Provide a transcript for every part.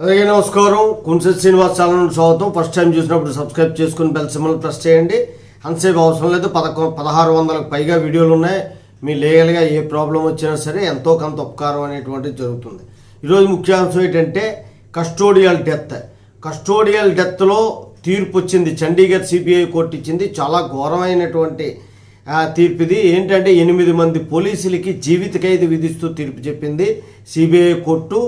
అలాగే నమస్కారం. కుంసె శ్రీనివాస్ ఛానల్ స్వాగతం. ఫస్ట్ టైం చూసినప్పుడు సబ్స్క్రైబ్ చేసుకుని బెల్ సింబల్ ప్రెస్ చేయండి. అంతసేపు అవసరం లేదు. 1600కు పైగా వీడియోలు ఉన్నాయి. మీ లీగల్గా ఏ ప్రాబ్లం వచ్చినా సరే ఎంతో కొంత ఉపకారం అనేటువంటిది జరుగుతుంది. ఈరోజు ముఖ్యాంశం ఏంటంటే కస్టోడియల్ డెత్లో తీర్పు వచ్చింది. చండీగఢ్ సిబిఐ కోర్టు ఇచ్చింది. చాలా ఘోరమైనటువంటి తీర్పు ఇది. ఏంటంటే 8 మంది పోలీసులకి జీవిత ఖైదు విధిస్తూ తీర్పు చెప్పింది సిబిఐ కోర్టు.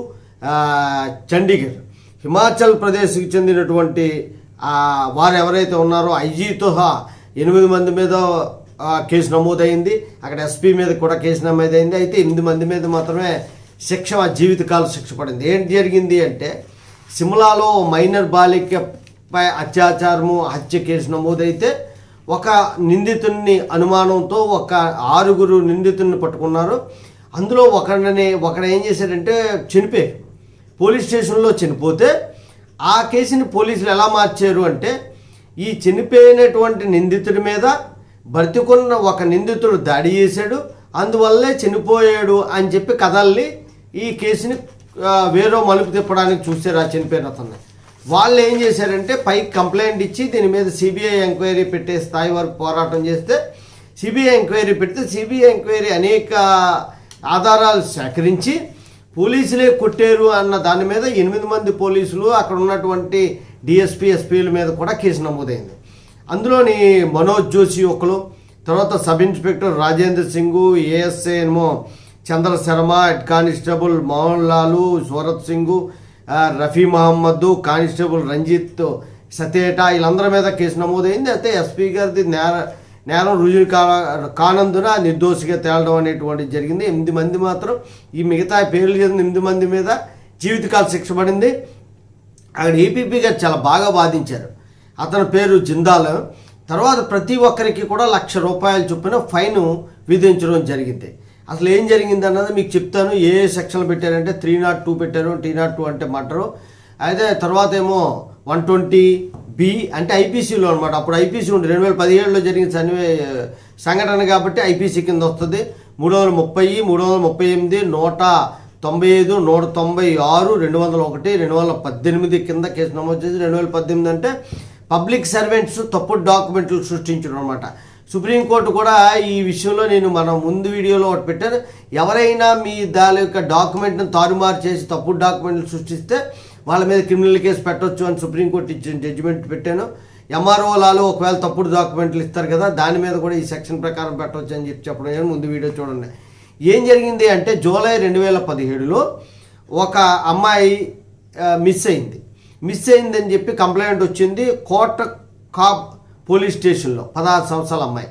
చండీగఢ్ హిమాచల్ ప్రదేశ్కి చెందినటువంటి వారు ఎవరైతే ఉన్నారో ఐజీతో 8 మంది మీద కేసు నమోదైంది. అక్కడ ఎస్పీ మీద కూడా కేసు నమోదైంది. అయితే 8 మంది మీద మాత్రమే జీవితకాల శిక్ష పడింది. ఏంటి జరిగింది అంటే సిమ్లాలో మైనర్ బాలికపై అత్యాచారము హత్య కేసు నమోదైతే ఒక నిందితుడిని అనుమానంతో 6 నిందితుడిని పట్టుకున్నారు. అందులో ఒకడు ఏం చేశాడంటే చనిపోయారు. పోలీస్ స్టేషన్లో చనిపోతే ఆ కేసుని పోలీసులు ఎలా మార్చారు అంటే ఈ చనిపోయినటువంటి నిందితుడి మీద బ్రతికున్న ఒక నిందితుడు దాడి చేశాడు, అందువల్లే చనిపోయాడు అని చెప్పి కథల్ని ఈ కేసుని వేరే మలుపు తిప్పడానికి చూశారు. ఆ చనిపోయిన అతన్ని వాళ్ళు ఏం చేశారంటే పైకి కంప్లైంట్ ఇచ్చి దీని మీద సిబిఐ ఎంక్వైరీ పెట్టే స్థాయి వరకు పోరాటం చేస్తే సిబిఐ ఎంక్వైరీ పెడితే సిబిఐ ఎంక్వైరీ అనేక ఆధారాలు సేకరించి పోలీసులే కొట్టారు అన్న దాని మీద 8 మంది పోలీసులు అక్కడ ఉన్నటువంటి డిఎస్పీ ఎస్పీల మీద కూడా కేసు నమోదైంది. అందులోని మనోజ్ జోషి ఒకరు, తర్వాత sub inspector Rajendra Singh, ASI ఏమో Chandra Sharma, head constable Mohan Lalu, Surat Singh, Rafi Mohammad, constable Ranjit Sateta వీళ్ళందరి మీద కేసు నమోదైంది. అయితే ఎస్పీ గారిది నేరం రుజువు కానందున నిర్దోషిగా తేలడం అనేటువంటిది జరిగింది. 8 మంది మాత్రం ఈ మిగతా పేర్లు చేసిన 8 మంది మీద జీవితకాల శిక్ష పడింది. అక్కడ ఏపీపీ గారు చాలా బాగా వాదించారు. అతని పేరు జిందాల్. తర్వాత ప్రతి ఒక్కరికి కూడా ₹1,00,000 చొప్పున ఫైన్ విధించడం జరిగింది. అసలు ఏం జరిగింది అన్నది మీకు చెప్తాను. ఏ సెక్షన్లు పెట్టారంటే 302 పెట్టారు. 302 అంటే మర్డరు. అయితే తర్వాత ఏమో 120B అంటే ఐపీసీలో అనమాట. అప్పుడు ఐపీసీ ఉంది. 2017లో జరిగిన సంఘటన కాబట్టి ఐపీసీ కింద వస్తుంది. 330, 338, 195, 196, 201, 2018 కింద కేసు నమోదు చేసి 2018 అంటే పబ్లిక్ సర్వెంట్స్ తప్పుడు డాక్యుమెంట్లు సృష్టించడం అనమాట. సుప్రీంకోర్టు కూడా ఈ విషయంలో మన ముందు వీడియోలో ఒకటి పెట్టాను. ఎవరైనా మీ దాని యొక్క డాక్యుమెంట్ని తారుమారు చేసి తప్పుడు డాక్యుమెంట్లు సృష్టిస్తే వాళ్ళ మీద క్రిమినల్ కేసు పెట్టవచ్చు అని సుప్రీంకోర్టు ఇచ్చిన జడ్జిమెంట్ పెట్టాను. ఎంఆర్ఓలాలు ఒకవేళ తప్పుడు డాక్యుమెంట్లు ఇస్తారు కదా, దాని మీద కూడా ఈ సెక్షన్ ప్రకారం పెట్టవచ్చు అని చెప్పడం ముందు వీడియో చూడండి. ఏం జరిగింది అంటే జూలై 2017లో ఒక అమ్మాయి మిస్ అయిందని చెప్పి కంప్లైంట్ వచ్చింది కోట కాప్ పోలీస్ స్టేషన్లో. 16 సంవత్సరాల అమ్మాయి.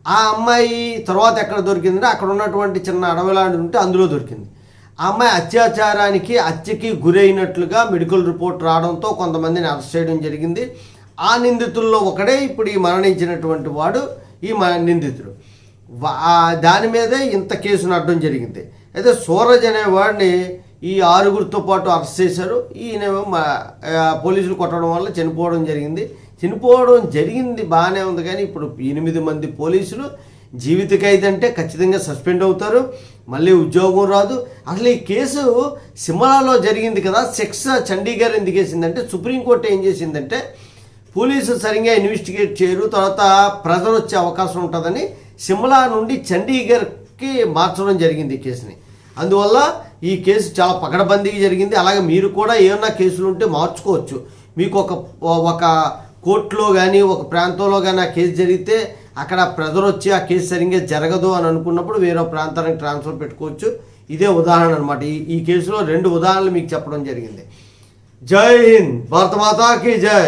ఆ అమ్మాయి తర్వాత ఎక్కడ దొరికిందంటే అక్కడ ఉన్నటువంటి చిన్న అడవిలాంటి ఉంటే అందులో దొరికింది. ఆ అమ్మాయి హత్యకి గురైనట్లుగా మెడికల్ రిపోర్ట్ రావడంతో కొంతమందిని అరెస్ట్ చేయడం జరిగింది. ఆ నిందితుల్లో ఒకడే ఇప్పుడు ఈ మరణించినటువంటి వాడు ఈ నిందితుడు. దాని మీదే ఇంత కేసు నడడం జరిగింది. అయితే సూరజ్ అనేవాడిని ఈ 6గురితో పాటు అరెస్ట్ చేశారు. ఈయనేమో పోలీసులు కొట్టడం వల్ల చనిపోవడం జరిగింది. బాగానే ఉంది. కానీ ఇప్పుడు 8 మంది పోలీసులు జీవిత ఖైదు అంటే ఖచ్చితంగా సస్పెండ్ అవుతారు, మళ్ళీ ఉద్యోగం రాదు. అసలు ఈ కేసు సిమ్లాలో జరిగింది కదా, శిక్ష చండీగఢ్ ఎందుకు వేసిందంటే సుప్రీంకోర్టు ఏం చేసిందంటే పోలీసులు సరిగ్గా ఇన్వెస్టిగేట్ చేయరు, తర్వాత ప్రెజర్ వచ్చే అవకాశం ఉంటుందని సిమ్లా నుండి చండీగఢ్కి మార్చడం జరిగింది ఈ కేసుని. అందువల్ల ఈ కేసు చాలా పకడ్బందీగా జరిగింది. అలాగే మీరు కూడా ఏమన్నా కేసులు ఉంటే మార్చుకోవచ్చు. మీకు ఒక కోర్టులో కానీ ఒక ప్రాంతంలో కానీ ఆ కేసు జరిగితే అక్కడ ప్రెజర్ వచ్చి ఆ కేసు సరిగ్గా జరగదు అని అనుకున్నప్పుడు వేరే ప్రాంతానికి ట్రాన్స్ఫర్ పెట్టుకోవచ్చు. ఇదే ఉదాహరణ అనమాట. ఈ కేసులో 2 ఉదాహరణలు మీకు చెప్పడం జరిగింది. జై హింద్, భారత మాతాకి జై.